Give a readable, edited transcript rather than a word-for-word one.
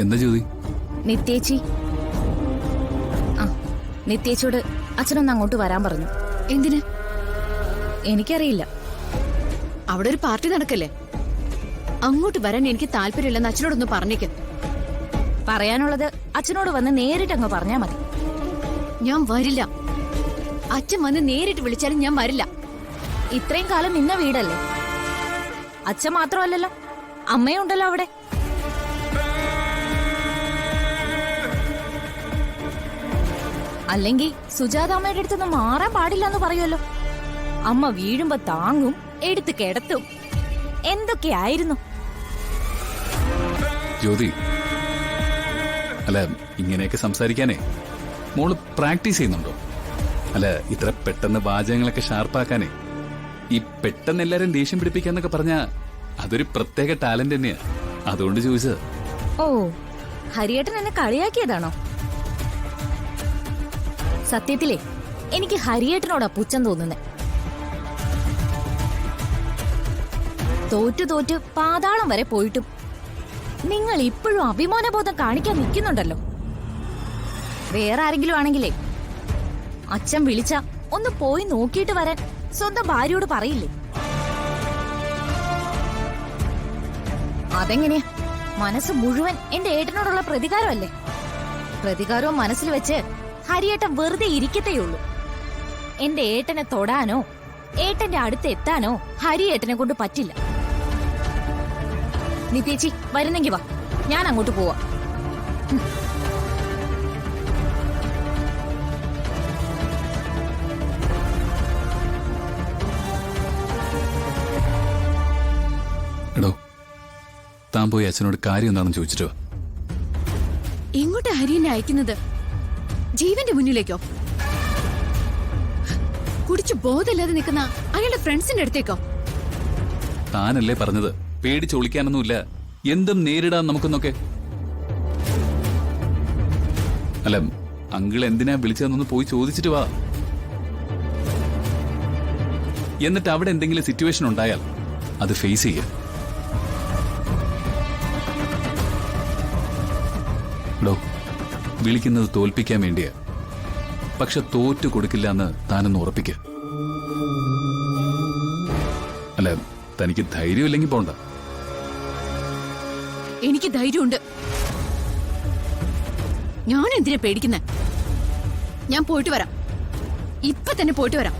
എന്താ ജ്യോതി? നിത്യേച്ചി നിത്യേച്ചിയോട് അച്ഛനൊന്ന് അങ്ങോട്ട് വരാൻ പറഞ്ഞു. എന്തിന്? എനിക്കറിയില്ല. അവിടെ ഒരു പാർട്ടി നടക്കല്ലേ, അങ്ങോട്ട് വരാൻ എനിക്ക് താല്പര്യമില്ലെന്ന് അച്ഛനോടൊന്ന് പറഞ്ഞേക്ക്. പറയാനുള്ളത് അച്ഛനോട് വന്ന് നേരിട്ട് അങ്ങ് പറഞ്ഞാ മതി. ഞാൻ വരില്ല. അച്ഛൻ വന്ന് നേരിട്ട് വിളിച്ചാലും ഞാൻ വരില്ല. ഇത്രയും കാലം നിന്ന വീടല്ലേ, അച്ഛൻ മാത്രമല്ലല്ലോ, അമ്മയും ഉണ്ടല്ലോ അവിടെ. അല്ലെങ്കിൽ സുജാതാമ്മയുടെ അടുത്തൊന്നും മാറാൻ പാടില്ല എന്ന് പറയുമല്ലോ. അമ്മ വീഴുമ്പോ താങ്ങും, എടുത്ത് കിടത്തും, എന്തൊക്കെയായിരുന്നു. ജ്യോതി, അല്ല ഇങ്ങനെയൊക്കെ സംസാരിക്കാനേ മോള് പ്രാക്ടീസ് ചെയ്യുന്നുണ്ടോ? അല്ല ഇത്ര പെട്ടെന്ന് വാചകങ്ങളൊക്കെ ഷാർപ്പാക്കാനേ, ഈ പെട്ടെന്ന് എല്ലാരും ദേഷ്യം പിടിപ്പിക്കാന്നൊക്കെ പറഞ്ഞാ അതൊരു പ്രത്യേക ടാലന്റ് തന്നെയാ. അതുകൊണ്ട് ചോദിച്ചത്. ഓ, ഹരിയേട്ടൻ എന്നെ കളിയാക്കിയതാണോ? സത്യത്തിലേ എനിക്ക് ഹരിയേട്ടനോടാ പുച്ഛം തോന്നുന്നേ. തോറ്റു തോറ്റു പാതാളം വരെ പോയിട്ടും നിങ്ങൾ ഇപ്പോഴും അഭിമാനബോധം കാണിക്കാൻ നിൽക്കുന്നുണ്ടല്ലോ. വേറെ ആരെങ്കിലും ആണെങ്കിലേ അച്ഛൻ വിളിച്ച ഒന്ന് പോയി നോക്കിയിട്ട് വരാൻ സ്വന്തം ഭാര്യയോട് പറയില്ലേ? അതെങ്ങനെയാ? മനസ്സ് മുഴുവൻ എന്റെ ഏട്ടനോടുള്ള പ്രതികാരമല്ലേ. പ്രതികാരവും മനസ്സിൽ വെച്ച് ഹരിയേട്ടൻ വെറുതെ ഇരിക്കത്തേയുള്ളൂ. എന്റെ ഏട്ടനെ തൊടാനോ ഏട്ടന്റെ അടുത്ത് എത്താനോ ഹരിയേട്ടനെ കൊണ്ട് പറ്റില്ല. നിത്യേച്ചി വരുന്നെങ്കി വാ, ഞാൻ അങ്ങോട്ട് പോവാ. എടോ, താൻ പോയി അച്ഛനോട് കാര്യം എന്താണെന്ന് ചോദിച്ചിട്ടോ? എങ്ങോട്ടാ ഹരിയെന്നെ അയക്കുന്നത്? ജീവന്റെ മുന്നിലേക്കോ? കുടിച്ചു ബോധമില്ലാതെ നിൽക്കുന്ന അയാളുടെ ഫ്രണ്ട്സിന്റെ അടുത്തേക്കോ? താനല്ലേ പറഞ്ഞത് പേടിച്ചൊളിക്കാനൊന്നുമില്ല, എന്തും നേരിടാൻ നമുക്കെന്നൊക്കെ. അല്ല അങ്കിൾ എന്തിനാ വിളിച്ചതെന്നൊന്ന് പോയി ചോദിച്ചിട്ട് വാ. എന്നിട്ട് അവിടെ എന്തെങ്കിലും സിറ്റുവേഷൻ ഉണ്ടായാൽ അത് ഫേസ് ചെയ്യുക. വിളിക്കുന്നത് തോൽപ്പിക്കാൻ വേണ്ടിയാ, പക്ഷെ തോറ്റു കൊടുക്കില്ല എന്ന് താനൊന്ന് ഉറപ്പിക്കുക. അല്ല തനിക്ക് ധൈര്യമില്ലെങ്കിൽ പോണ്ട. എനിക്ക് ധൈര്യമുണ്ട്. ഞാൻ എന്തിനാ പേടിക്കുന്നേ? ഞാൻ പോയിട്ട് വരാം, ഇപ്പൊ തന്നെ പോയിട്ട് വരാം.